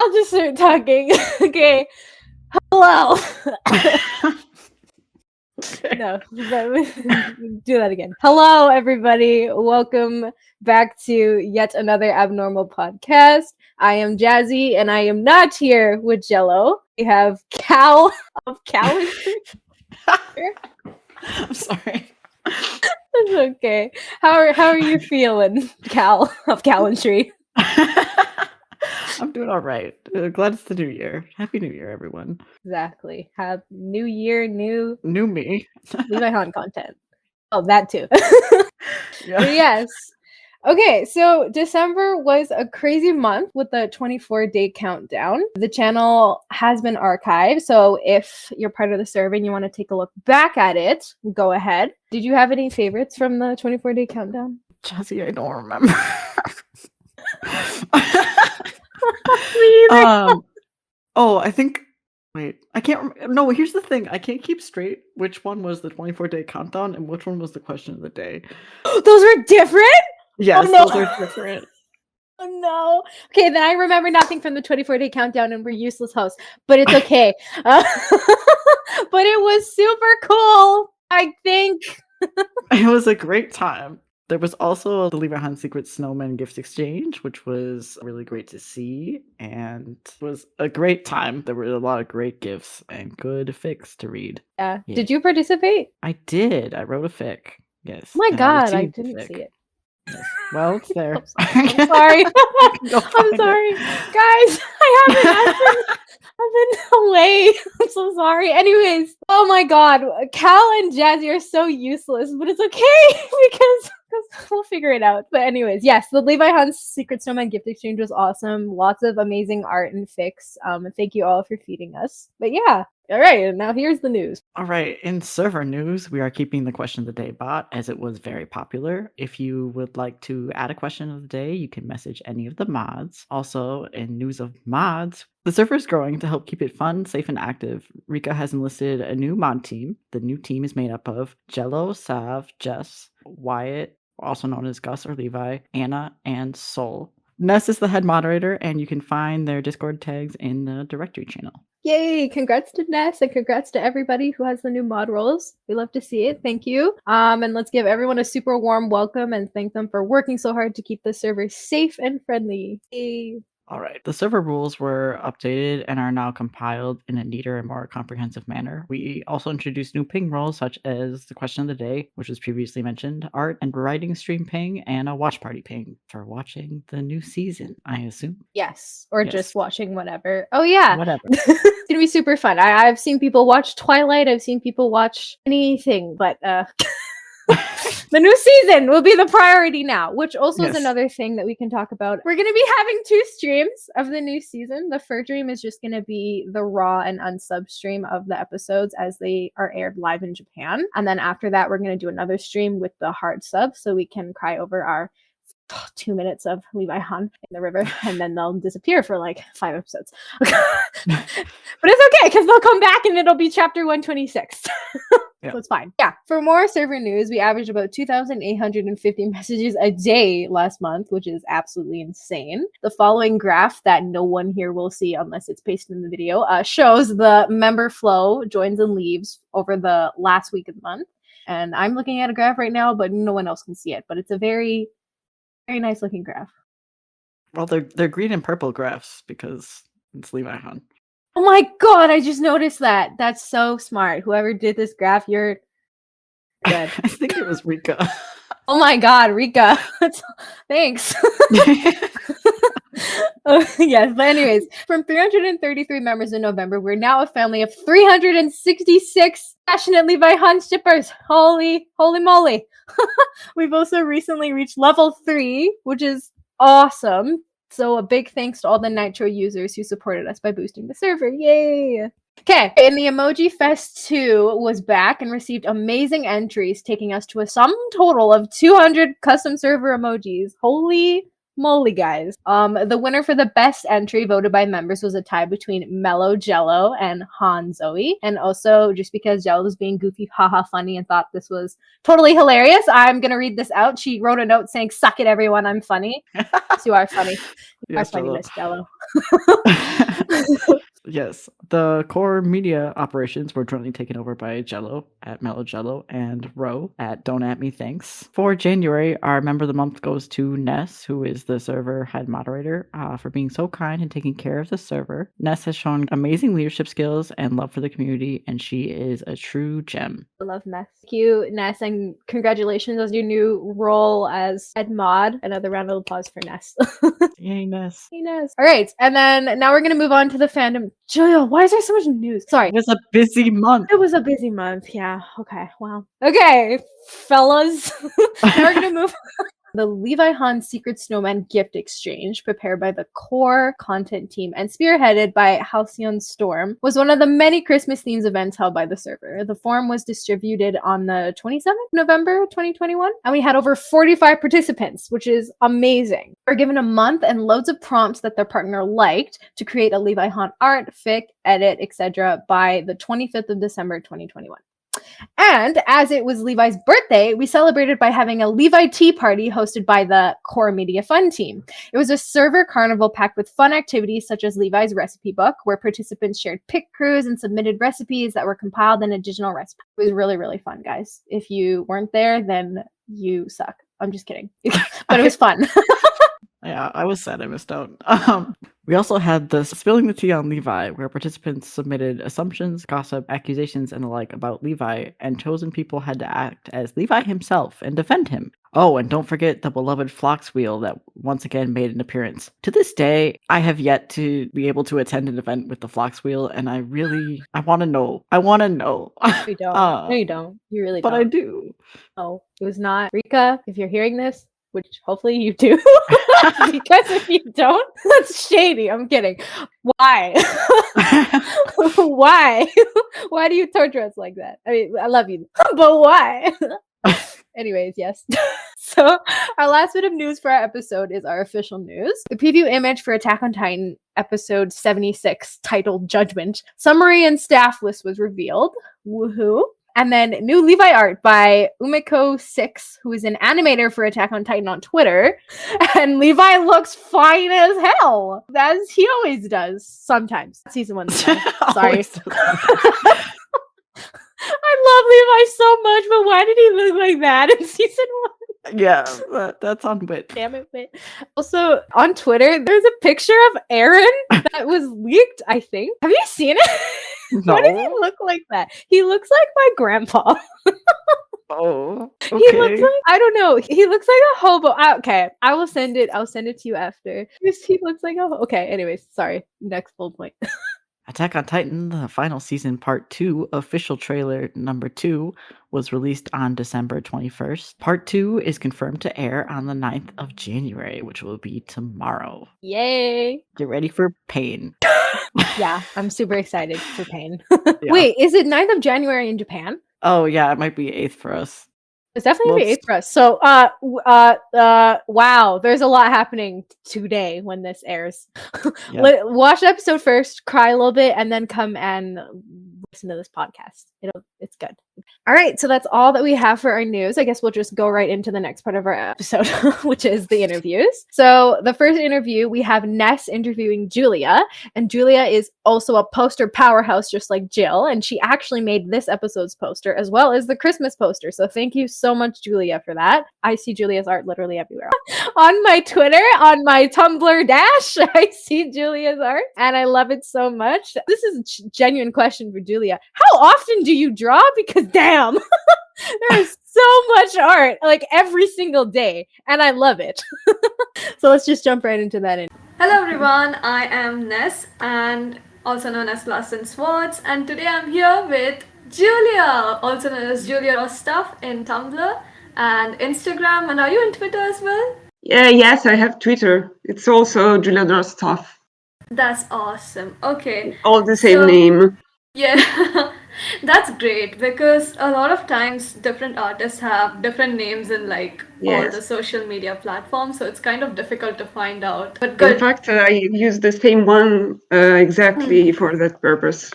I'll just start talking. Okay. Hello. No, do that again. Hello, everybody. Welcome back to yet another abnormal podcast. I am Jazzy, and I am not here with Jello. We have Cal of Calendar. I'm sorry. That's okay. How are you feeling, Cal of Calendry? I'm doing all right. Glad it's the new year. Happy New Year, everyone. Exactly. Have new year, new me. Levi Han content. Oh, that too. Yeah. But yes. Okay, so December was a crazy month with the 24-day countdown. The channel has been archived, so if you're part of the server and you want to take a look back at it, go ahead. Did you have any favorites from the 24-day countdown? Jazzy, I don't remember. Me either. I think. Wait, I can't remember. No, here's the thing. I can't keep straight which one was the 24-day countdown and which one was the question of the day. Those were different? Yes, Oh, no. those are different. Oh no. Okay, then I remember nothing from the 24-day countdown and we're useless hosts, but it's okay. But it was super cool, I think. It was a great time. There was also the Levi Han Secret Snowman gift exchange, which was really great to see, and it was a great time. There were a lot of great gifts and good fics to read. Yeah. Did you participate? I did. I wrote a fic. Yes. Oh my god, I received a didn't fic. see it. Yes. Well, it's there. I'm sorry. Go I'm find sorry. it. Guys, I've been away. I'm so sorry. Anyways, oh my god, Cal and Jazzy are so useless, but it's okay because we'll figure it out. But anyways, yes, the Levi Han's Secret Snowman gift exchange was awesome. Lots of amazing art and fics. Thank you all for feeding us. But yeah. All right, and now here's the news. All right, in server news, we are keeping the question of the day bot as it was very popular. If you would like to add a question of the day, you can message any of the mods. Also, in news of mods, the server is growing to help keep it fun, safe, and active. Rika has enlisted a new mod team. The new team is made up of Jello, Sav, Jess, Wyatt, also known as Gus or Levi, Anna, and Sol. Ness is the head moderator, and you can find their Discord tags in the directory channel. Yay! Congrats to Ness and congrats to everybody who has the new mod roles. We love to see it. Thank you. And let's give everyone a super warm welcome and thank them for working so hard to keep the server safe and friendly. Yay! All right. The server rules were updated and are now compiled in a neater and more comprehensive manner. We also introduced new ping roles such as the question of the day, which was previously mentioned, art and writing stream ping, and a watch party ping for watching the new season, I assume. Yes, or just watching whatever. Oh yeah, whatever. It's gonna be super fun. I've seen people watch Twilight. I've seen people watch anything, but the new season will be the priority now, which also is another thing that we can talk about. We're going to be having 2 streams of the new season. The first stream is just going to be the raw and unsub stream of the episodes as they are aired live in Japan. And then after that, we're going to do another stream with the hard sub so we can cry over our 2 minutes of Levi Han in the river, and then they'll disappear for like 5 episodes. But it's okay because they'll come back and it'll be chapter 126. So it's fine. Yeah. For more server news, we averaged about 2,850 messages a day last month, which is absolutely insane. The following graph that no one here will see unless it's pasted in the video shows the member flow, joins and leaves over the last week of the month. And I'm looking at a graph right now, but no one else can see it. But it's a very nice looking graph. Well, they're green and purple graphs because it's Levi Han. Oh my god, I just noticed that. That's so smart. Whoever did this graph, you're good. I think it was Rika. Oh my god, Rika. Thanks. Yes, but anyways, from 333 members in November, we're now a family of 366 passionate Levi Han shippers. Holy moly. We've also recently reached level 3, which is awesome. So a big thanks to all the Nitro users who supported us by boosting the server. Yay! Okay, and the Emoji Fest 2 was back and received amazing entries, taking us to a sum total of 200 custom server emojis. Holy moly, guys. The winner for the best entry voted by members was a tie between Mellow Jello and Han Zoe. And also, just because Jello was being goofy, haha, funny, and thought this was totally hilarious, I'm gonna read this out. She wrote a note saying, "Suck it, everyone, I'm funny." So you are funny. I finally miss Jello. Yes, the core media operations were jointly taken over by Jello at Mellow Jello and Ro at Don't At Me Thanks. For January, our member of the month goes to Ness, who is the server head moderator, for being so kind and taking care of the server. Ness has shown amazing leadership skills and love for the community, and she is a true gem. I love Ness. Thank you, Ness, and congratulations on your new role as head mod. Another round of applause for Ness. Yay, Ness. Hey, Ness. All right, and then now we're going to move on to the fandom. Giulia, why is there so much news? Sorry. It was a busy month. It was a busy month, yeah. Okay, wow. Okay, fellas. Now we're going to move The Levi Han Secret Snowman gift exchange, prepared by the core content team and spearheaded by Halcyon Storm, was one of the many Christmas themes events held by the server. The form was distributed on the 27th November 2021, and we had over 45 participants, which is amazing. They were given a month and loads of prompts that their partner liked to create a Levi Han art, fic, edit, etc. by the 25th of December 2021. And as it was Levi's birthday, we celebrated by having a Levi tea party hosted by the Core Media Fun team. It was a server carnival packed with fun activities such as Levi's recipe book, where participants shared pick crews and submitted recipes that were compiled in a digital recipe. It was really, really fun, guys. If you weren't there, then you suck. I'm just kidding. But it was fun. Yeah, I was sad I missed out. We also had the Spilling the Tea on Levi, where participants submitted assumptions, gossip, accusations, and the like about Levi, and chosen people had to act as Levi himself and defend him. Oh, and don't forget the beloved Flox Wheel that once again made an appearance. To this day, I have yet to be able to attend an event with the Flox Wheel, and I want to know. I want to know. You don't. No, you don't. You really don't. But I do. Oh, it was not. Rika, if you're hearing this, which hopefully you do, because if you don't, that's shady. I'm kidding. Why? Why? Why do you torture us like that? I mean, I love you, but why? Anyways, yes. So our last bit of news for our episode is our official news. The preview image for Attack on Titan episode 76, titled Judgment, summary and staff list was revealed. Woohoo! And then new Levi art by Umiko6, who is an animator for Attack on Titan on Twitter. And Levi looks fine as hell, as he always does. Sometimes. Season 1. Sorry. I love Levi so much, but why did he look like that in season 1? Yeah, that's on Wit. Damn it, Wit. Also, on Twitter, there's a picture of Aaron that was leaked, I think. Have you seen it? No. Why does he look like that? He looks like my grandpa. Oh, okay. He looks like, I don't know. He looks like a hobo. Okay, I will send it. I'll send it to you after. He looks like a okay. Anyways, sorry. Next bold point. Attack on Titan, the final season part 2, official trailer number 2, was released on December 21st. Part 2 is confirmed to air on the 9th of January, which will be tomorrow. Yay! Get ready for pain. Yeah, I'm super excited for pain. Yeah. Wait, is it 9th of January in Japan? Oh yeah, it might be 8th for us. It's definitely gonna be 8th for us. So, wow, there's a lot happening today when this airs. Yeah. Watch the episode first, cry a little bit, and then come and listen to this podcast. It's good. All right, so that's all that we have for our news. I guess we'll just go right into the next part of our episode, which is the interviews. So the first interview, we have Ness interviewing Giulia, and Giulia is also a poster powerhouse just like Jill, and she actually made this episode's poster as well as the Christmas poster. So thank you so much, Giulia, for that. I see Giulia's art literally everywhere. On my Twitter, on my Tumblr dash, I see Giulia's art, and I love it so much. This is a genuine question for Giulia. How often do you draw? Because damn, there is so much art, like every single day, and I love it. So let's just jump right into that. Hello everyone, I am Ness, and also known as Lost in Swords, and today I'm here with Giulia, also known as Giulia Raw Stuff in Tumblr and Instagram. And are you on Twitter as well? Yes, I have Twitter. It's also Giulia Raw Stuff. That's awesome. Okay. All the same name. Yeah. That's great, because a lot of times different artists have different names in all the social media platforms, so it's kind of difficult to find out. But good. In fact, I use the same one exactly for that purpose.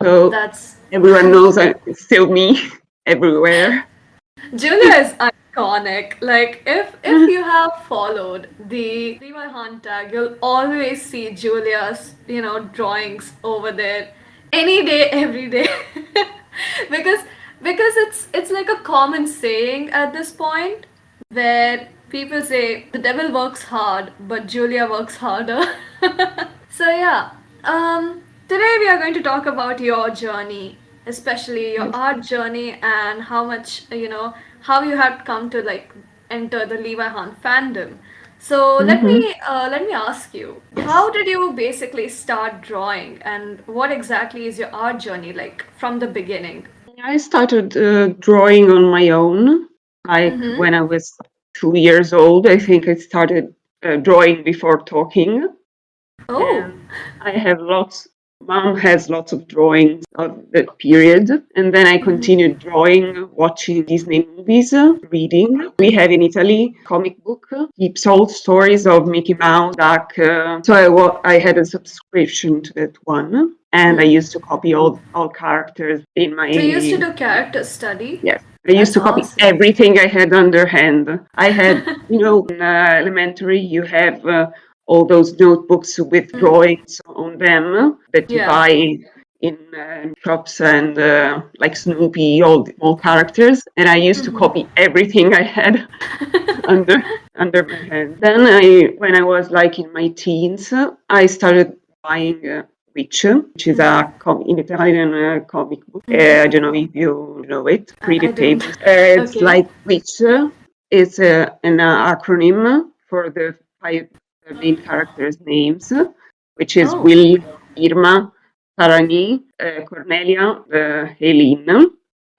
So everyone knows it's still me everywhere. Julia is iconic. Like if you have followed the Levi Hunt tag, you'll always see Julia's, drawings over there any day, every day. because because it's like a common saying at this point where people say the devil works hard, but Julia works harder. So yeah, today we are going to talk about your journey, especially your Yes. art journey, and how much how you had come to like enter the Levi Hunt fandom. So Hmm. let me ask you, Yes. how did you basically start drawing, and what exactly is your art journey like from the beginning? I started drawing on my own, like Mm-hmm. when I was 2 years old. I think I started drawing before talking. Oh. And I have lots. Mom has lots of drawings of that period, and then I continued drawing, watching Disney movies, reading. We have in Italy comic book keeps old stories of Mickey Mouse, Duck. So I had a subscription to that one, and I used to copy all characters in So you used to my. do character study? Yes, I used That's to copy awesome. everything I had underhand. I had, in elementary, you have all those notebooks with drawings on them that you Yeah. buy in shops and like Snoopy, all characters. And I used to copy everything I had under under my hand. Then when I was like in my teens, I started buying which is a in Italian comic book. I don't know if you know it. Pretty I don't. famous. It's Okay. like which is an acronym for the five main characters' names, which is Oh. Will, Irma, Tarani, Cornelia, Helene,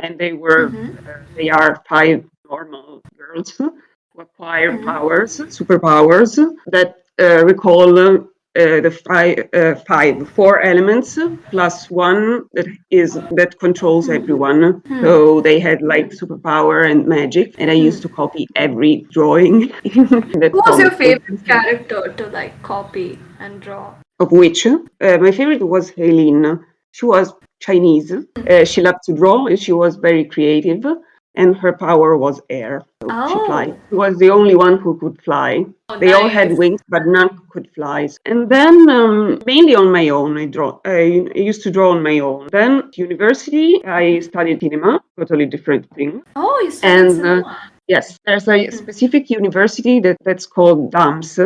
and they are five normal girls who acquire superpowers that recall four elements plus one that controls everyone. So they had like superpower and magic, and I used to copy every drawing in that Who was your comic book. favorite character to like copy and draw? Of which my favorite was Helene. She was Chinese. She loved to draw, and she was very creative. And her power was air. So she flies. Oh. She was the only one who could fly. Oh, They all had nice. wings, but none could fly. And then, mainly on my own, I draw. I used to draw on my own. Then, at university, I studied cinema, totally different thing. Oh, you studied And cinema. yes, there's a specific university that's called DAMS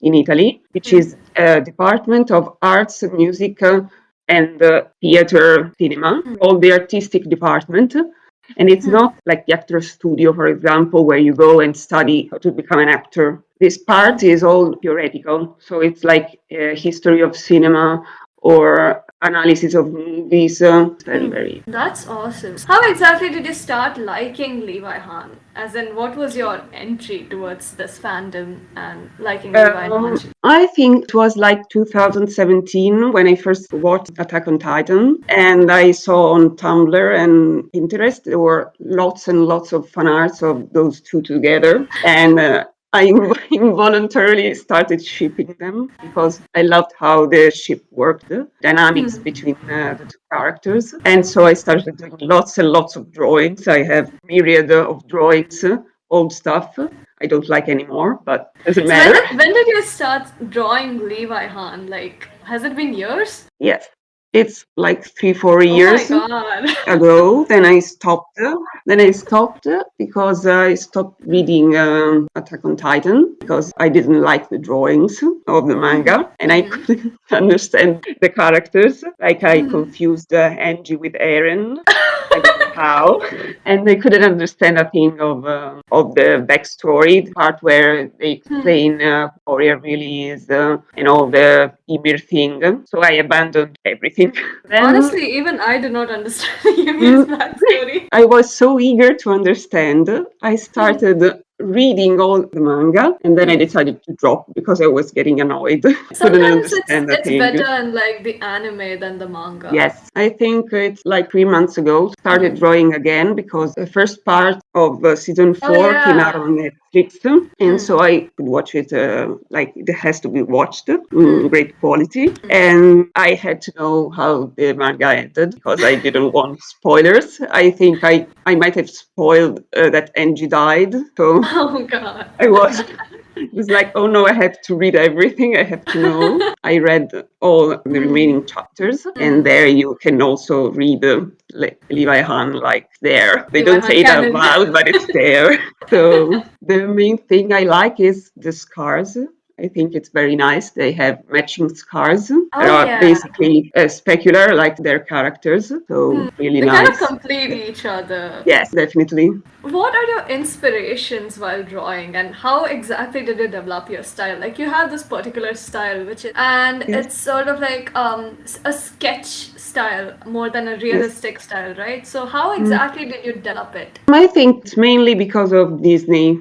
in Italy, which is a Department of Arts, Music, and Theater Cinema, all the artistic department. And it's not like the actor studio, for example, where you go and study how to become an actor. This part is all theoretical. So it's like history of cinema or analysis of movies. Very, very. That's awesome. How exactly did you start liking Levi Han? As in, what was your entry towards this fandom and liking Levi Han? I think it was like 2017 when I first watched Attack on Titan, and I saw on Tumblr and Pinterest there were lots and lots of fan arts of those two together, and I involuntarily started shipping them because I loved how the ship worked, the dynamics between the two characters, and so I started doing lots and lots of drawings. I have myriad of drawings, old stuff. I don't like anymore, but doesn't So matter. when did you start drawing Levi Han? Like, has it been years? Yes, it's like 3-4 Oh my years god. ago. Then I stopped. Then I stopped because I stopped reading Attack on Titan because I didn't like the drawings of the manga and I couldn't understand the characters. Like I confused Angie with Eren. I don't know how, and I couldn't understand a thing of the backstory, the part where they explain who Arya really is and all the Ymir thing. So I abandoned everything. Then Honestly, even I do not understand Yumi's backstory. I was so eager to understand. I started reading all the manga and then I decided to drop because I was getting annoyed. I couldn't Sometimes understand a it's thing. better in like the anime than the manga. Yes, I think it's like 3 months ago started drawing again because the first part of season Oh 4 came out yeah. on Netflix Netflix, and so I could watch it like it has to be watched in great quality. And I had to know how the manga ended because I didn't want spoilers. I think I might have spoiled that Angie died. So Oh God. I was. It was like, oh no, I have to read everything. I have to know. I read all the remaining chapters, and there you can also read Levi Han like there. They Levi don't Han say it out canon. loud, but it's there. So the main thing I like is the scars. I think it's very nice. They have matching scars that are yeah. basically specular, like their characters. So really They kind nice. of complete each other. Yes, definitely. What are your inspirations while drawing, and how exactly did you develop your style? Like you have this particular style, which is, and it's sort of like a sketch style more than a realistic style, right? So how exactly did you develop it? I think it's mainly because of Disney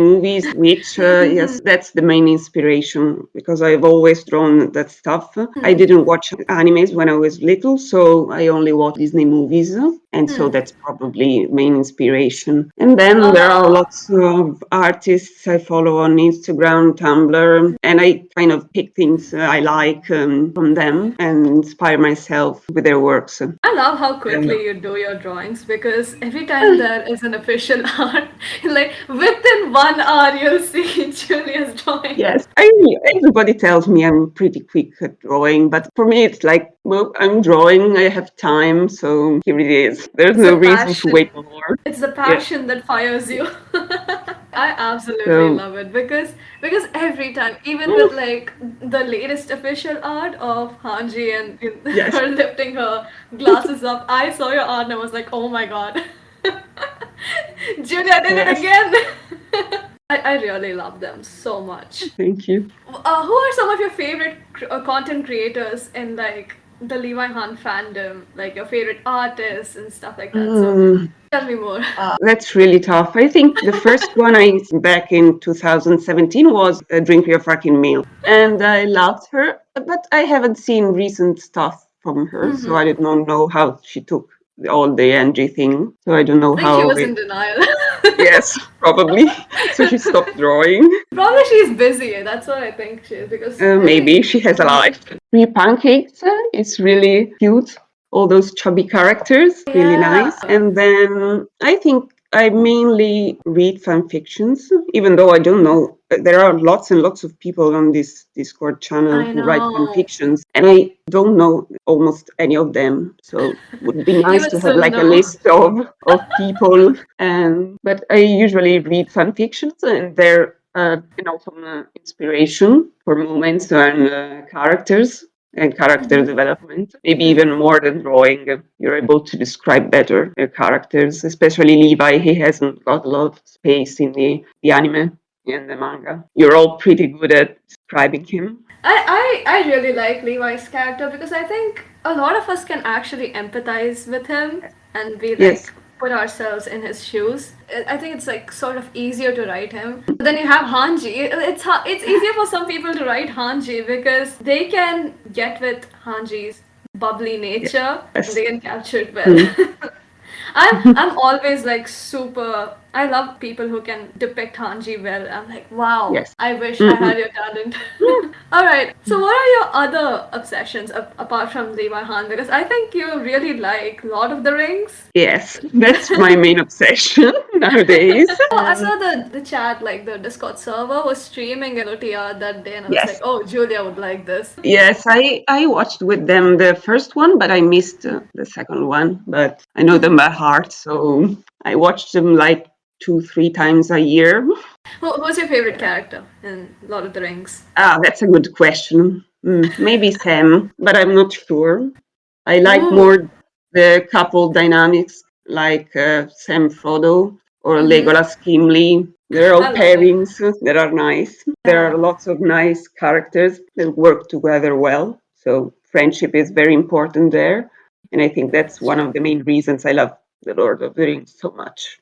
movies, which yes, that's the main inspiration because I've always drawn that stuff. I didn't watch animes when I was little, so I only watched Disney movies, and so that's probably main inspiration. And then there are lots of artists I follow on Instagram, Tumblr, and I kind of pick things I like from them and inspire myself with their works. I love how quickly you do your drawings because every time there is an official art, like within 1 hour you'll see Giulia's drawing. Yes, everybody tells me I'm pretty quick at drawing, but for me it's like, well, I'm drawing, I have time, so here it is. There's no reason to wait more. It's the passion that fires you. I absolutely love it because every time, even with like the latest official art of Hanji and her lifting her glasses up, I saw your art and I was like, oh my god, Giulia did it again. I really love them so much. Thank you. Who are some of your favorite content creators in like the Levi Han fandom, like your favorite artists and stuff like that? So tell me more. That's really tough. I think the first one back in 2017 was Drink Your Fucking Milk. And I loved her, but I haven't seen recent stuff from her, so I don't know how she took all the Angie thing. So I don't know I think how. she was in denial. Yes, probably. So she stopped drawing. Probably she's busy. That's what I think she is because maybe she has a life. Free Pancakes is really cute. All those chubby characters, really nice. And then I think I mainly read fan fictions, even though I don't know. There are lots and lots of people on this Discord channel who write fan fictions, and I don't know almost any of them. So it would be nice to have like a list of people. But I usually read fan fictions, and they're an awesome inspiration for moments and characters and character development. Maybe even more than drawing, you're able to describe better your characters, especially Levi. He hasn't got a lot of space in the anime and the manga. You're all pretty good at describing him. I really like Levi's character because I think a lot of us can actually empathize with him and be like put ourselves in his shoes. I think it's like sort of easier to write him. But then you have Hanji. It's easier for some people to write Hanji because they can get with Hanji's bubbly nature and they can capture it well. I'm always like super. I love people who can depict Hanji well. I'm like, wow, I wish I had your talent. All right. So, what are your other obsessions apart from Levi Han? Because I think you really like Lord of the Rings. Yes, that's my main obsession nowadays. I saw the chat, like the Discord server was streaming an OTR that day, and I was like, oh, Giulia would like this. Yes, I watched with them the first one, but I missed the second one. But I know them by heart, so I watched them like 2-3 times a year. Who's your favorite character in Lord of the Rings? That's a good question. Maybe Sam, but I'm not sure. I like more the couple dynamics, like Sam Frodo or Legolas Gimli. They're all pairings that are nice. There are lots of nice characters that work together well. So friendship is very important there. And I think that's one of the main reasons I love The Lord of the Rings so much.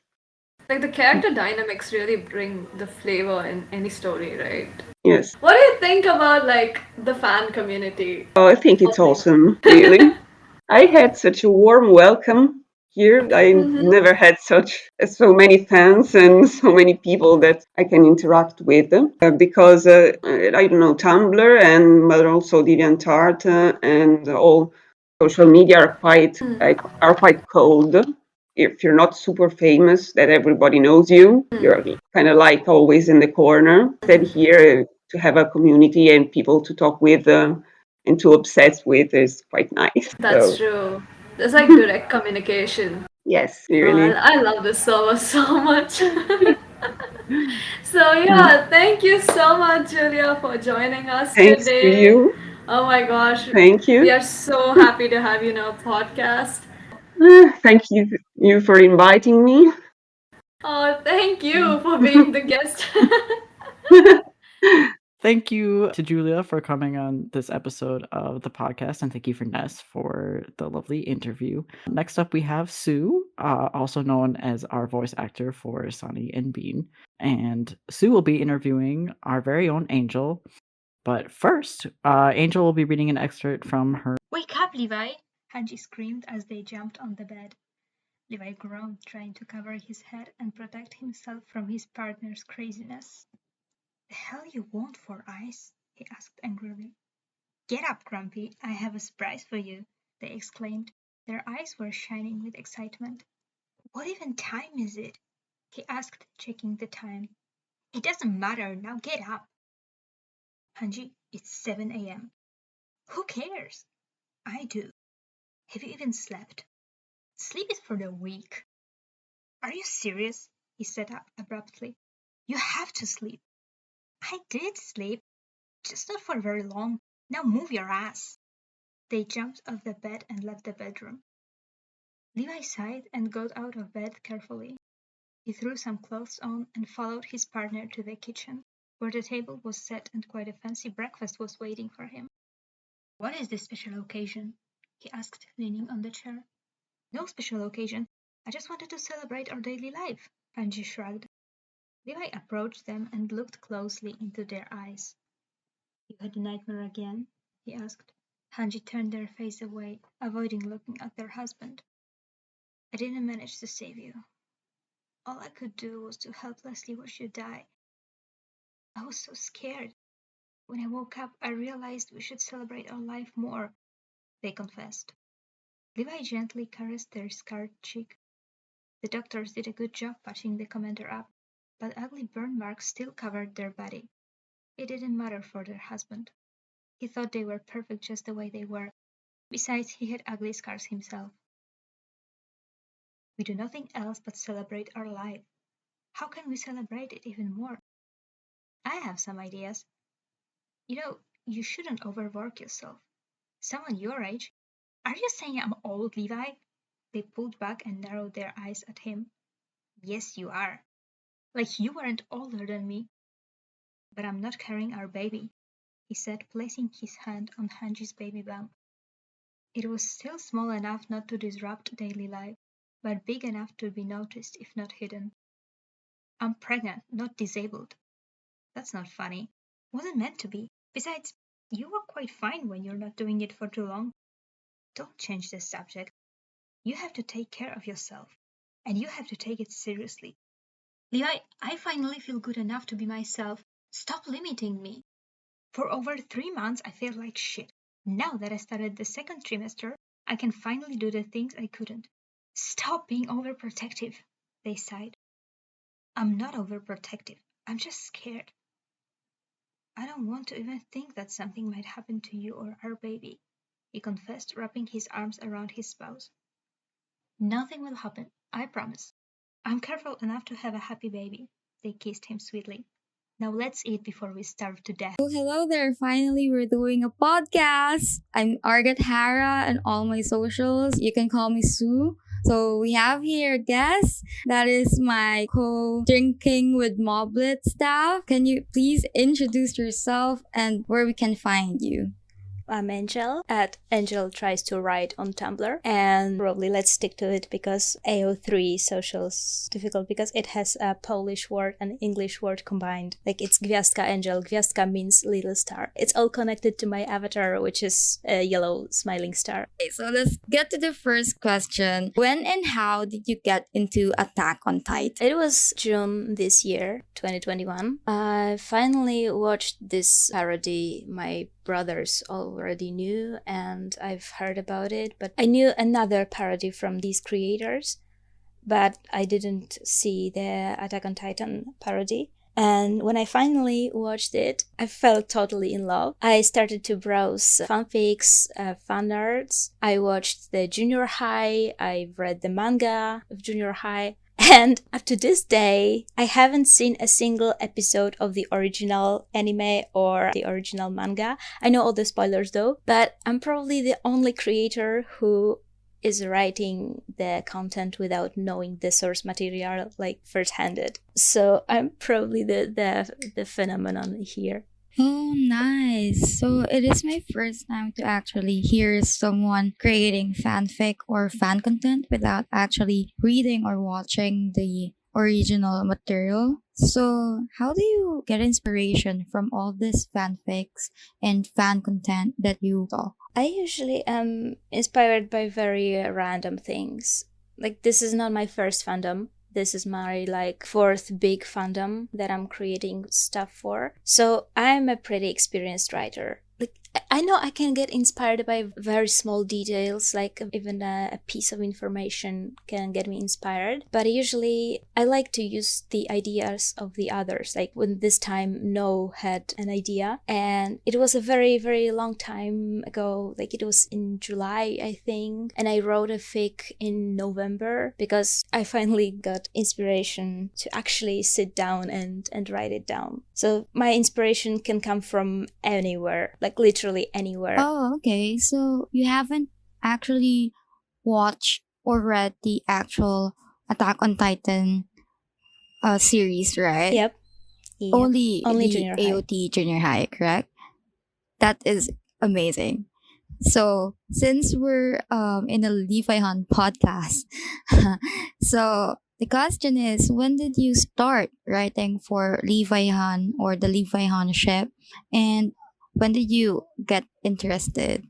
Like the character dynamics really bring the flavor in any story, right? Yes. What do you think about like the fan community? Oh, I think it's awesome, really. I had such a warm welcome here. I never had so many fans and so many people that I can interact with because I don't know, Tumblr and but also DeviantArt and all social media are quite cold. If you're not super famous, that everybody knows you, you're kind of like always in the corner. Instead, here to have a community and people to talk with and to obsess with is quite nice. That's true. There's like direct communication. Yes, Oh, really. I love this server so much. So yeah, thank you so much, Julia, for joining us Thanks to today. you. Oh my gosh. Thank We you. are so happy to have you in our podcast. Thank you for inviting me. Oh, thank you for being the guest. Thank you to Giulia for coming on this episode of the podcast, and thank you for Ness for the lovely interview. Next up, we have Sue, also known as our voice actor for Sonny and Bean. And Sue will be interviewing our very own Angel. But first, Angel will be reading an excerpt from her. Wake up, Levi! Hanji screamed as they jumped on the bed. Levi groaned, trying to cover his head and protect himself from his partner's craziness. The hell you want for ice? He asked angrily. Get up, Grumpy. I have a surprise for you, they exclaimed. Their eyes were shining with excitement. What even time is it? He asked, checking the time. It doesn't matter. Now get up. Hanji, it's 7 a.m. Who cares? I do. Have you even slept? Sleep is for the weak. Are you serious? He sat up abruptly. You have to sleep. I did sleep, just not for very long. Now move your ass. They jumped off the bed and left the bedroom. Levi sighed and got out of bed carefully. He threw some clothes on and followed his partner to the kitchen, where the table was set and quite a fancy breakfast was waiting for him. What is this special occasion? He asked, leaning on the chair. No special occasion. I just wanted to celebrate our daily life, Hanji shrugged. Levi approached them and looked closely into their eyes. You had a nightmare again? He asked. Hanji turned their face away, avoiding looking at their husband. I didn't manage to save you. All I could do was to helplessly watch you die. I was so scared. When I woke up, I realized we should celebrate our life more, they confessed. Levi gently caressed their scarred cheek. The doctors did a good job patching the commander up, but ugly burn marks still covered their body. It didn't matter for their husband. He thought they were perfect just the way they were. Besides, he had ugly scars himself. We do nothing else but celebrate our life. How can we celebrate it even more? I have some ideas. You shouldn't overwork yourself. Someone your age. Are you saying I'm old, Levi? They pulled back and narrowed their eyes at him. Yes, you are. Like you weren't older than me. But I'm not carrying our baby, he said, placing his hand on Hanji's baby bump. It was still small enough not to disrupt daily life, but big enough to be noticed if not hidden. I'm pregnant, not disabled. That's not funny. Wasn't meant to be. Besides, you are quite fine when you're not doing it for too long. Don't change the subject. You have to take care of yourself, and you have to take it seriously. Levi, I finally feel good enough to be myself. Stop limiting me. For over 3 months, I felt like shit. Now that I started the second trimester, I can finally do the things I couldn't. Stop being overprotective, they sighed. I'm not overprotective. I'm just scared. I don't want to even think that something might happen to you or our baby, he confessed, wrapping his arms around his spouse. Nothing will happen, I promise. I'm careful enough to have a happy baby. They kissed him sweetly. Now let's eat before we starve to death. Oh, hello there. Finally, we're doing a podcast. I'm Argat Hara and all my socials. You can call me Sue. So we have here a guest that is my co-drinking with Moblet staff. Can you please introduce yourself and where we can find you? I'm Angel at Angel Tries to Write on Tumblr, and probably let's stick to it because AO3 social's difficult because it has a Polish word and English word combined. Like it's Gwiazdka Angel. Gwiazdka means little star. It's all connected to my avatar, which is a yellow smiling star. Okay, so let's get to the first question. When and how did you get into Attack on Titan? It was June this year, 2021. I finally watched this parody my brothers already knew, and I've heard about it, but I knew another parody from these creators, but I didn't see the Attack on Titan parody. And when I finally watched it, I felt totally in love. I started to browse fanfics, fan arts. I watched the Junior High. I read the manga of Junior High. And up to this day, I haven't seen a single episode of the original anime or the original manga. I know all the spoilers though, but I'm probably the only creator who is writing the content without knowing the source material like first-handed. So I'm probably the phenomenon here. Oh, nice. So it is my first time to actually hear someone creating fanfic or fan content without actually reading or watching the original material. So how do you get inspiration from all these fanfics and fan content that you saw? I usually am inspired by very random things. Like this is not my first fandom. This is my fourth big fandom that I'm creating stuff for. So I'm a pretty experienced writer. I know I can get inspired by very small details, like even a piece of information can get me inspired. But usually I like to use the ideas of the others. Like when this time No had an idea, and it was a very, very long time ago. Like it was in July, I think. And I wrote a fic in November because I finally got inspiration to actually sit down and write it down. So my inspiration can come from anywhere, like literally anywhere. Oh, okay. So you haven't actually watched or read the actual Attack on Titan series, right? Yep. Only the Junior High. AOT Junior High, correct? That is amazing. So since we're in a Levi Han podcast, so the question is, when did you start writing for Levi Han or the Levi Han ship, and when did you get interested?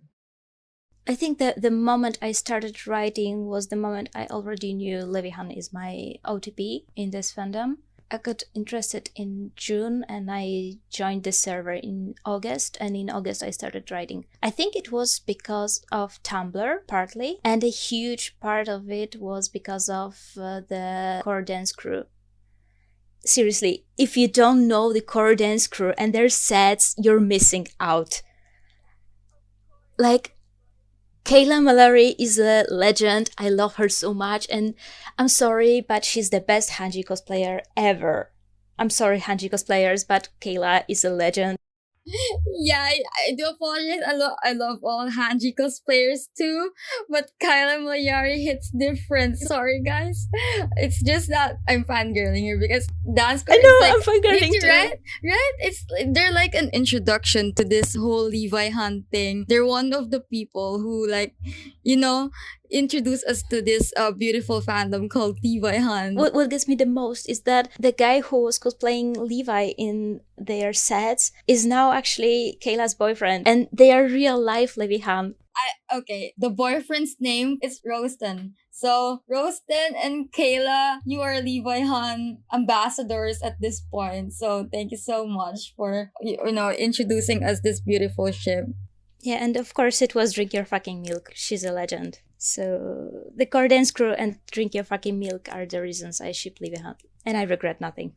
I think that the moment I started writing was the moment I already knew Levi Han is my OTP in this fandom. I got interested in June and I joined the server in August, and in August I started writing. I think it was because of Tumblr partly, and a huge part of it was because of the core dance crew. Seriously, if you don't know the core dance crew and their sets, you're missing out. Like, Kayla Mallory is a legend. I love her so much, and I'm sorry, but she's the best Hanji cosplayer ever. I'm sorry, Hanji cosplayers, but Kayla is a legend. Yeah, I do apologize. I love all Hanji cosplayers too, but Kyla Malayari hits different. Sorry, guys. It's just that I'm fangirling here because dance I know, is like, I'm fangirling too. Right? They're like an introduction to this whole Levi Han thing. They're one of the people who introduce us to this beautiful fandom called Levi Han. What gets me the most is that the guy who was cosplaying Levi in their sets is now actually Kayla's boyfriend, and they are real life Levi Han. Okay, the boyfriend's name is Roston. So Roston and Kayla, you are Levi Han ambassadors at this point. So thank you so much for introducing us this beautiful ship. Yeah, and of course it was Drink Your Fucking Milk. She's a legend. So the core dance crew and Drink Your Fucking Milk are the reasons I ship Levi Han. And I regret nothing.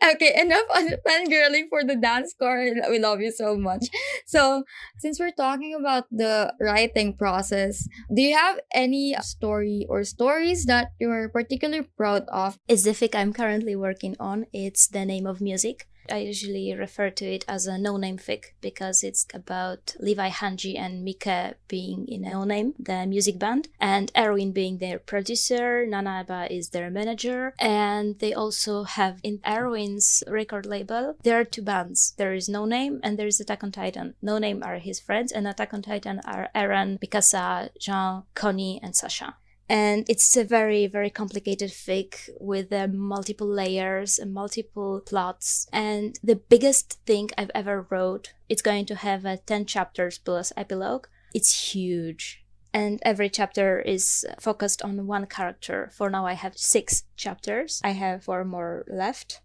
Okay, enough on fangirling for the dance core. We love you so much. So, since we're talking about the writing process, do you have any story or stories that you're particularly proud of? It's the fic I'm currently working on. It's The Name of Music. I usually refer to it as a no-name fic because it's about Levi, Hanji, and Mika being in a no-name, the music band, and Erwin being their producer, Nanaba is their manager, and they also have in Erwin's record label, there are two bands. There is No Name and there is Attack on Titan. No Name are his friends, and Attack on Titan are Eren, Mikasa, Jean, Connie, and Sasha. And it's a very, very complicated fic with multiple layers and multiple plots. And the biggest thing I've ever wrote, it's going to have 10 chapters plus epilogue. It's huge. And every chapter is focused on one character. For now, I have 6 chapters. I have 4 more left.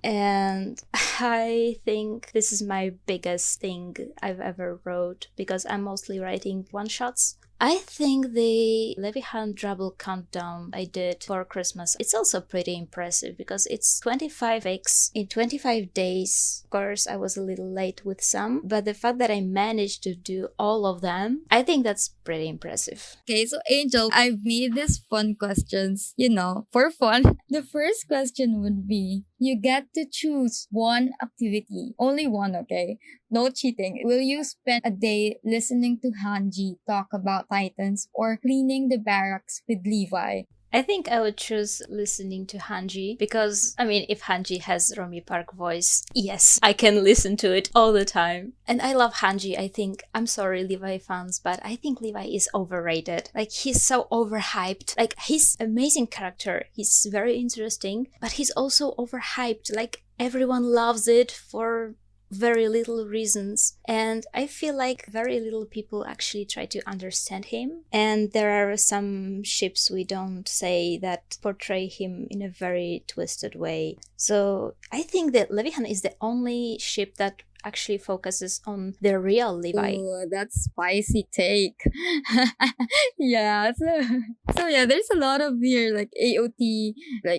And I think this is my biggest thing I've ever wrote because I'm mostly writing one-shots. I think the Levihan Double Countdown I did for Christmas, it's also pretty impressive because it's 25 weeks in 25 days. Of course, I was a little late with some, but the fact that I managed to do all of them, I think that's pretty impressive. Okay, so Angel, I've made these fun questions, for fun. The first question would be, you get to choose one activity, only one, okay? No cheating. Will you spend a day listening to Hanji talk about Titans or cleaning the barracks with Levi? I think I would choose listening to Hanji because, if Hanji has Romy Park voice, yes, I can listen to it all the time. And I love Hanji. I'm sorry, Levi fans, but I think Levi is overrated. He's so overhyped. He's an amazing character. He's very interesting, but he's also overhyped. Everyone loves it for very little reasons, and I feel like very little people actually try to understand him, and there are some ships we don't say that portray him in a very twisted way. So I think that Levihan is the only ship that actually focuses on the real Levi. Oh, that's spicy take. Yeah, so yeah, there's a lot of here AOT,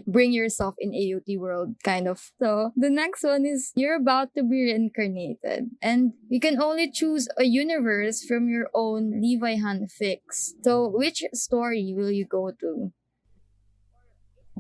bring yourself in AOT world kind of. So the next one is, you're about to be reincarnated and you can only choose a universe from your own Levihan fix. So which story will you go to?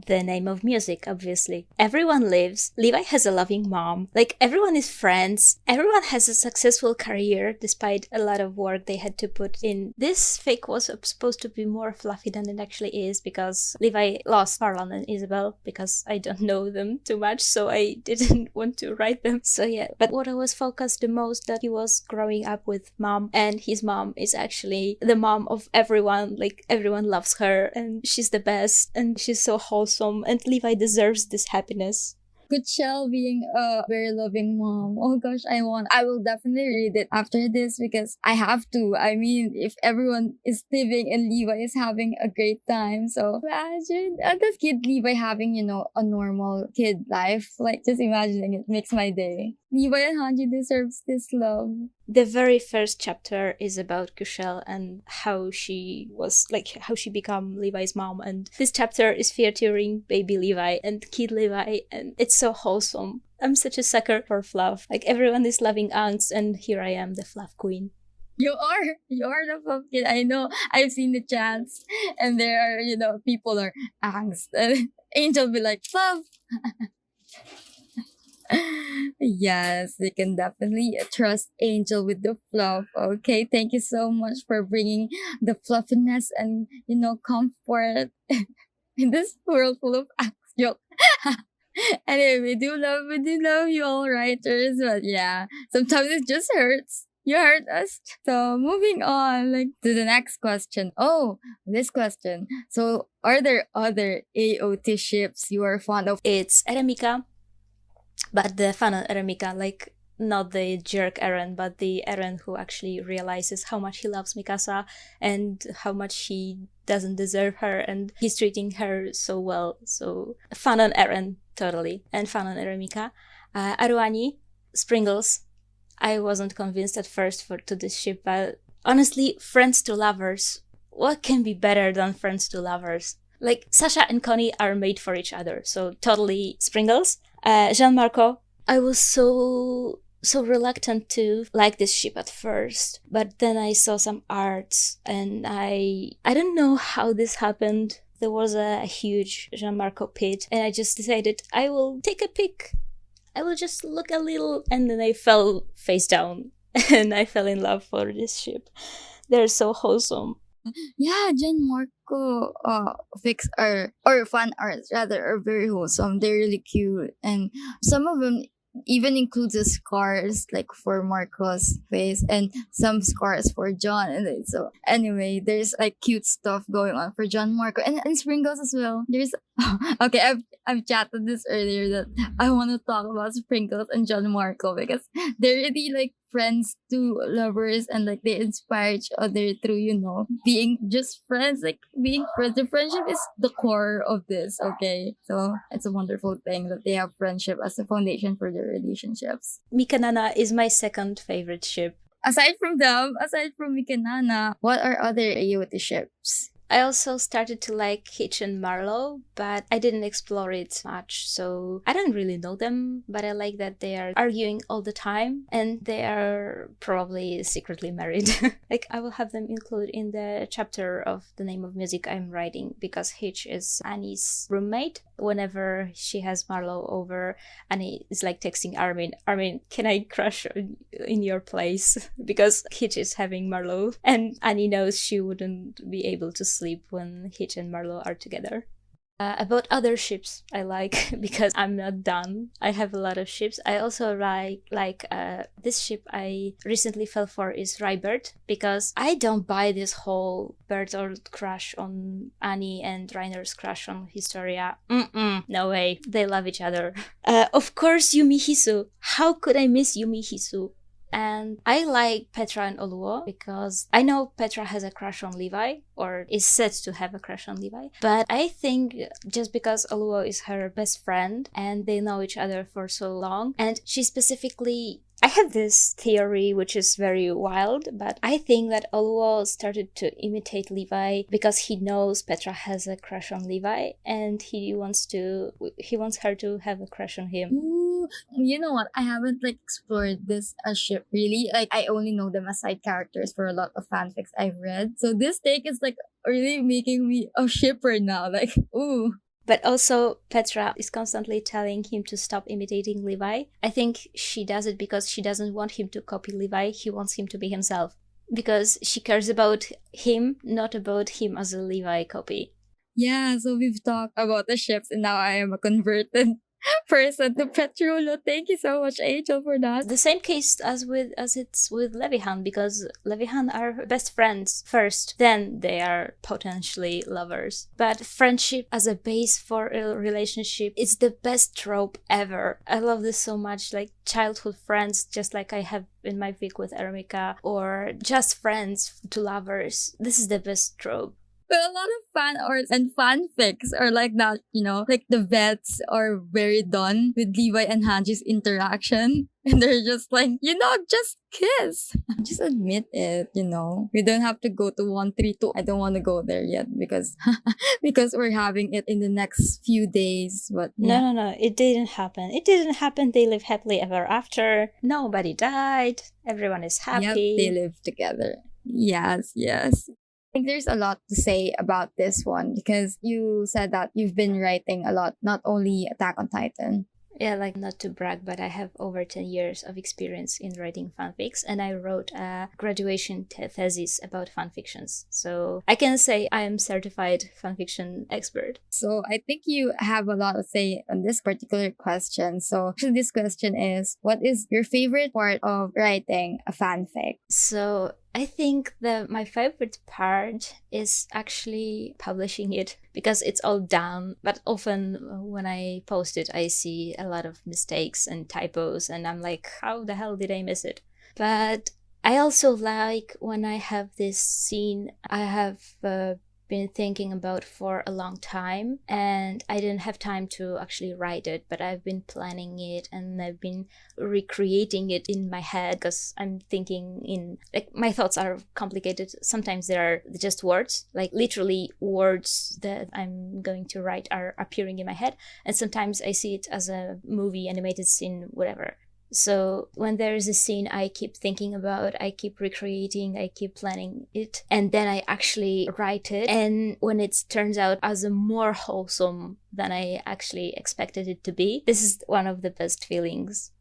The Name of Music, obviously. Everyone lives. Levi has a loving mom. Everyone is friends. Everyone has a successful career despite a lot of work they had to put in. This fic was supposed to be more fluffy than it actually is because Levi lost Farlan and Isabel because I don't know them too much, so I didn't want to write them. So yeah, but what I was focused the most that he was growing up with mom, and his mom is actually the mom of everyone. Everyone loves her and she's the best and she's so wholesome. And Levi deserves this happiness. Kuchel being a very loving mom. Oh gosh, I will definitely read it after this because I have to. If everyone is living and Levi is having a great time. So imagine this kid Levi having, a normal kid life. Just imagining it makes my day. Levi and Hanji deserves this love. The very first chapter is about Kushel and how she was, how she became Levi's mom. And this chapter is featuring baby Levi and kid Levi, and it's so wholesome. I'm such a sucker for fluff. Everyone is loving angst, and here I am, the fluff queen. You are the fluff kid. I know. I've seen the chats, and there are, people are angst. And Angel be like, fluff. Yes, you can definitely trust Angel with the fluff. Okay, thank you so much for bringing the fluffiness and comfort in this world full of joke. Anyway, we do love you all writers, but yeah, sometimes it just hurts. You hurt us. So moving on to the next question. Oh, this question. So are there other AOT ships you are fond of? It's Eremika. But the fun of Eremika, not the jerk Eren, but the Eren who actually realizes how much he loves Mikasa and how much he doesn't deserve her, and he's treating her so well. So fun on Eren, totally. And fun on Eremika. Aruani, Springles. I wasn't convinced at first to this ship, but honestly, friends to lovers. What can be better than friends to lovers? Sasha and Connie are made for each other, so totally Springles. Gianmarco, I was so reluctant to like this ship at first, but then I saw some arts and I don't know how this happened. There was a huge Gianmarco pit and I just decided I will take a pic. I will just look a little, and then I fell face down, and I fell in love for this ship. They're so wholesome. Yeah, Gianmarco fics or fan arts rather are very wholesome. They're really cute, and some of them even includes the scars like for Marco's face and some scars for John. And so anyway, there's like cute stuff going on for Gianmarco and Sprinkles as well. There's okay, I've chatted this earlier that I want to talk about Sprinkles and Gianmarco because they're really like friends to lovers, and like they inspire each other through, you know, being just friends, like being friends. The friendship is the core of this, okay? So it's a wonderful thing that they have friendship as a foundation for their relationships. Mika Nana is my second favorite ship. Aside from them, aside from Mika Nana, what are other AOT ships? I also started to like Hitch and Marlowe, but I didn't explore it much, so I don't really know them, but I like that they are arguing all the time, and they are probably secretly married. Like, I will have them include in the chapter of The Name of Music I'm writing, because Hitch is Annie's roommate. Whenever she has Marlowe over, Annie is like texting Armin, can I crush in your place? Because Hitch is having Marlowe, and Annie knows she wouldn't be able to sleep when Hitch and Marlowe are together. About other ships I like, because I'm not done. I have a lot of ships. I also like this ship I recently fell for is Rybert, because I don't buy this whole Bertolt crush on Annie and Reiner's crush on Historia. No way. They love each other. Of course, Yumi Hisu. How could I miss Yumi Hisu? And I like Petra and Oluo because I know Petra has a crush on Levi, or is said to have a crush on Levi. But I think just because Oluo is her best friend and they know each other for so long, and she specifically... I have this theory which is very wild, but I think that Oluo started to imitate Levi because he knows Petra has a crush on Levi, and he wants her to have a crush on him. Ooh, you know what? I haven't like explored this as ship really. Like I only know them as side characters for a lot of fanfics I've read. So this take is like really making me a shipper now. Like, ooh. But also, Petra is constantly telling him to stop imitating Levi. I think she does it because she doesn't want him to copy Levi. He wants him to be himself. Because she cares about him, not about him as a Levi copy. Yeah, so we've talked about the ships, and now I am a converted person to Petrulo. Thank you so much, Angel, for that. The same case as it's with Levihan, because Levihan are best friends first, then they are potentially lovers. But friendship as a base for a relationship is the best trope ever. I love this so much, like childhood friends, just like I have in my fic with Ermika, or just friends to lovers. This is the best trope. But a lot of fan arts and fanfics are like that, you know, like the vets are very done with Levi and Hanji's interaction. And they're just like, you know, just kiss. Just admit it, you know. We don't have to go to 132. I don't want to go there yet because we're having it in the next few days. But yeah. No. It didn't happen. It didn't happen. They live happily ever after. Nobody died. Everyone is happy. Yep, they live together. Yes. I think there's a lot to say about this one because you said that you've been writing a lot, not only Attack on Titan. Yeah, like not to brag, but I have over 10 years of experience in writing fanfics, and I wrote a graduation thesis about fanfictions. So I can say I am certified fanfiction expert. So I think you have a lot to say on this particular question. So actually this question is, what is your favorite part of writing a fanfic? So I think that my favorite part is actually publishing it because it's all done. But often when I post it, I see a lot of mistakes and typos, and I'm like, how the hell did I miss it? But I also like when I have this scene I have been thinking about for a long time, and I didn't have time to actually write it, but I've been planning it and I've been recreating it in my head because I'm thinking in, like, my thoughts are complicated. Sometimes there are just words, like literally words that I'm going to write are appearing in my head, and sometimes I see it as a movie, animated scene, whatever. So when there is a scene I keep thinking about, I keep recreating, I keep planning it, and then I actually write it. And when it turns out as a more wholesome than I actually expected it to be, this is one of the best feelings.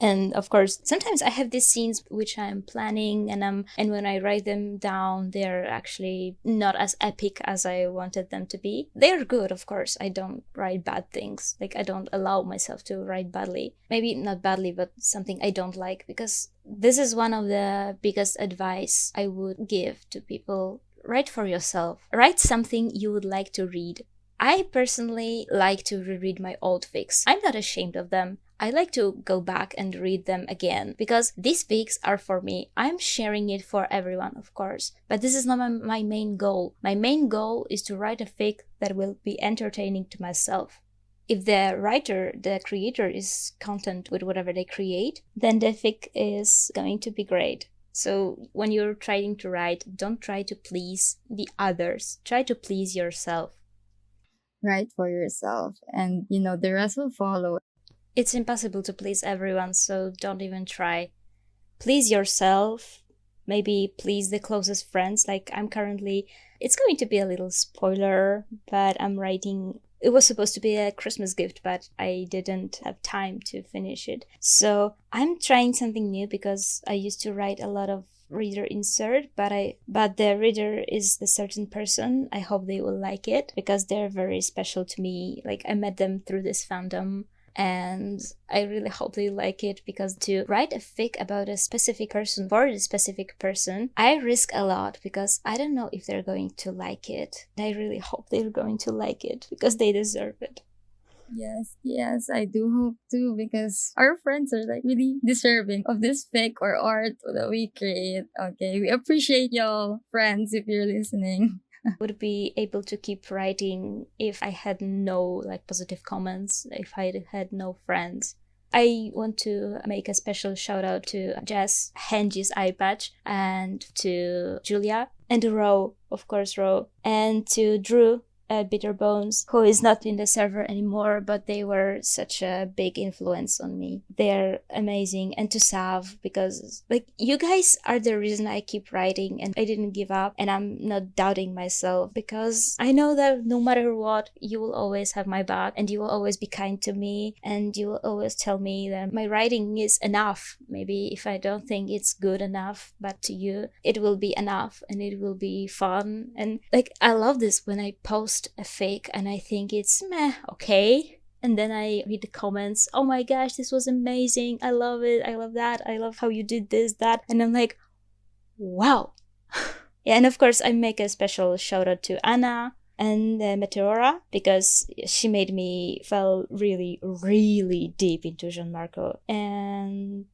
And of course, sometimes I have these scenes which I'm planning, and when I write them down, they're actually not as epic as I wanted them to be. They're good, of course. I don't write bad things. Like, I don't allow myself to write badly. Maybe not badly, but something I don't like, because this is one of the biggest advice I would give to people. Write for yourself. Write something you would like to read. I personally like to reread my old fics. I'm not ashamed of them. I like to go back and read them again, because these fics are for me. I'm sharing it for everyone, of course, but this is not my main goal. My main goal is to write a fic that will be entertaining to myself. If the writer, the creator is content with whatever they create, then the fic is going to be great. So when you're trying to write, don't try to please the others. Try to please yourself. Write for yourself, and the rest will follow. It's impossible to please everyone, so don't even try. Please yourself, maybe please the closest friends. Like, it's going to be a little spoiler, but I'm writing, it was supposed to be a Christmas gift, but I didn't have time to finish it. So I'm trying something new, because I used to write a lot of reader insert, but the reader is a certain person. I hope they will like it, because they're very special to me. Like, I met them through this fandom, and I really hope they like it, because to write a fic about a specific person for a specific person, I risk a lot, because I don't know if they're going to like it. I really hope they're going to like it, because they deserve it. Yes, I do hope too, because our friends are like really deserving of this fic or art that we create. Okay, we appreciate y'all, friends, if you're listening. Would be able to keep writing if I had no positive comments, if I had no friends. I want to make a special shout out to Jess, Henji's eye patch, and to Giulia, and to Ro, of course, and to Drew at Bitter Bones, who is not in the server anymore, but they were such a big influence on me. They're amazing. And to Sav, because you guys are the reason I keep writing, and I didn't give up, and I'm not doubting myself, because I know that no matter what, you will always have my back, and you will always be kind to me, and you will always tell me that my writing is enough. Maybe if I don't think it's good enough, but to you it will be enough, and it will be fun. And I love this when I post a fic and I think it's meh, okay, and then I read the comments, oh my gosh, this was amazing, I love it, I love that, I love how you did this, that, and I'm like, wow. Yeah, and of course I make a special shout out to Anna and Meteora, because she made me feel really, really deep into Gianmarco. And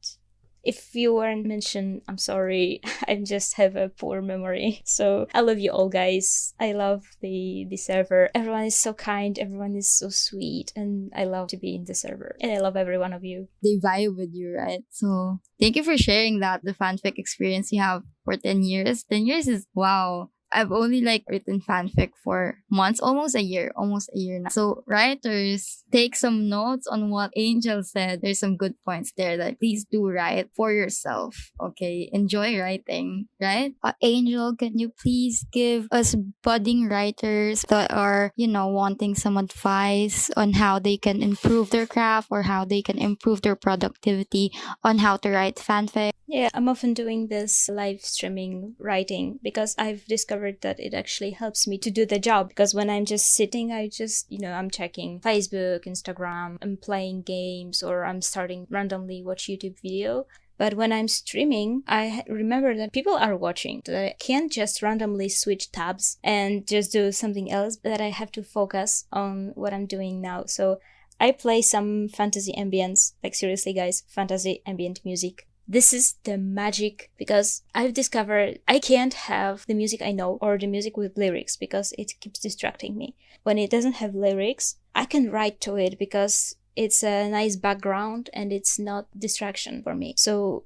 if you weren't mentioned, I'm sorry. I just have a poor memory. So I love you all, guys. I love the server. Everyone is so kind. Everyone is so sweet. And I love to be in the server. And I love every one of you. They vibe with you, right? So thank you for sharing that, the fanfic experience you have for 10 years. 10 years is wow. I've only written fanfic for months, almost a year now. So writers, take some notes on what Angel said. There's some good points there that please do write for yourself. Okay, enjoy writing, right? Angel, can you please give us budding writers that are, wanting some advice on how they can improve their craft or how they can improve their productivity on how to write fanfic? Yeah, I'm often doing this live streaming writing, because I've discovered that it actually helps me to do the job. Because when I'm just sitting, I'm checking Facebook, Instagram, I'm playing games, or I'm starting randomly watch YouTube video. But when I'm streaming, I remember that people are watching, that I can't just randomly switch tabs and just do something else, that I have to focus on what I'm doing now. So I play some fantasy ambience, seriously guys, fantasy ambient music. This is the magic, because I've discovered I can't have the music I know or the music with lyrics, because it keeps distracting me. When it doesn't have lyrics, I can write to it because it's a nice background and it's not distraction for me. So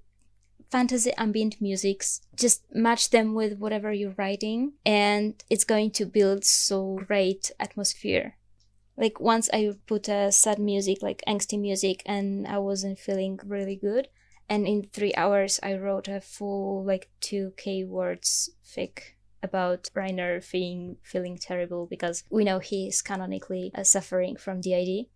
fantasy ambient musics, just match them with whatever you're writing, and it's going to build so great atmosphere. Like once I put a sad music, like angsty music, and I wasn't feeling really good. And in 3 hours, I wrote a full like 2K words fic about Reiner feeling terrible because we know he is canonically suffering from DID.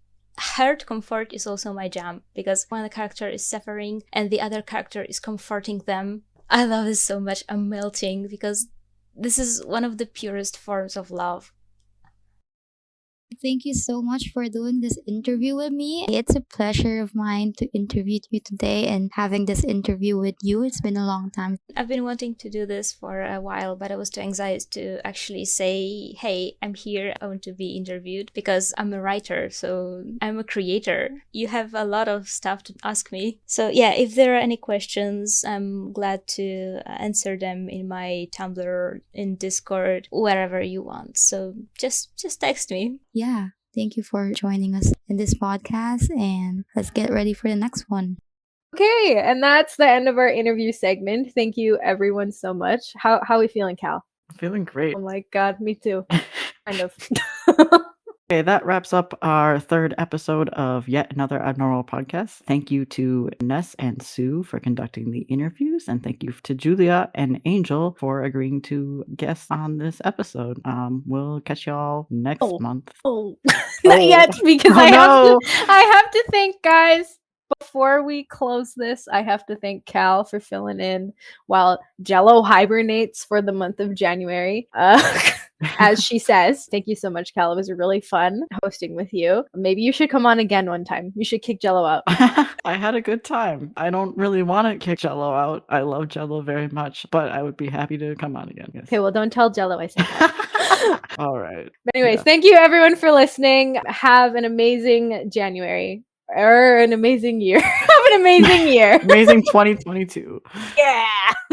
Hurt comfort is also my jam because when the character is suffering and the other character is comforting them, I love this so much. I'm melting because this is one of the purest forms of love. Thank you so much for doing this interview with me. It's a pleasure of mine to interview you today and having this interview with you. It's been a long time. I've been wanting to do this for a while, but I was too anxious to actually say, hey, I'm here, I want to be interviewed, because I'm a writer, so I'm a creator. You have a lot of stuff to ask me. So yeah, if there are any questions, I'm glad to answer them in my Tumblr, in Discord, wherever you want. So just text me. Yeah, thank you for joining us in this podcast, and let's get ready for the next one. Okay, and that's the end of our interview segment. Thank you everyone so much. How are we feeling, Cal? Feeling great. Oh my god, me too. Kind of. Okay, that wraps up our third episode of Yet Another Abnormal Podcast. Thank you to Ness and Sue for conducting the interviews, and thank you to Giulia and Angel for agreeing to guest on this episode. We'll catch y'all next month. Not yet, because I have to thank, guys, before we close this, I have to thank Cal for filling in while Jello hibernates for the month of January. As she says. Thank you so much, Cal. It was really fun hosting with you. Maybe you should come on again one time. You should kick Jello out. I had a good time. I don't really want to kick Jello out. I love Jello very much, but I would be happy to come on again. Yes. Okay, well, don't tell Jello I said that. All right. But anyways, thank you everyone for listening. Have an amazing January. Or an amazing year. Have an amazing year. Amazing 2022. Yeah.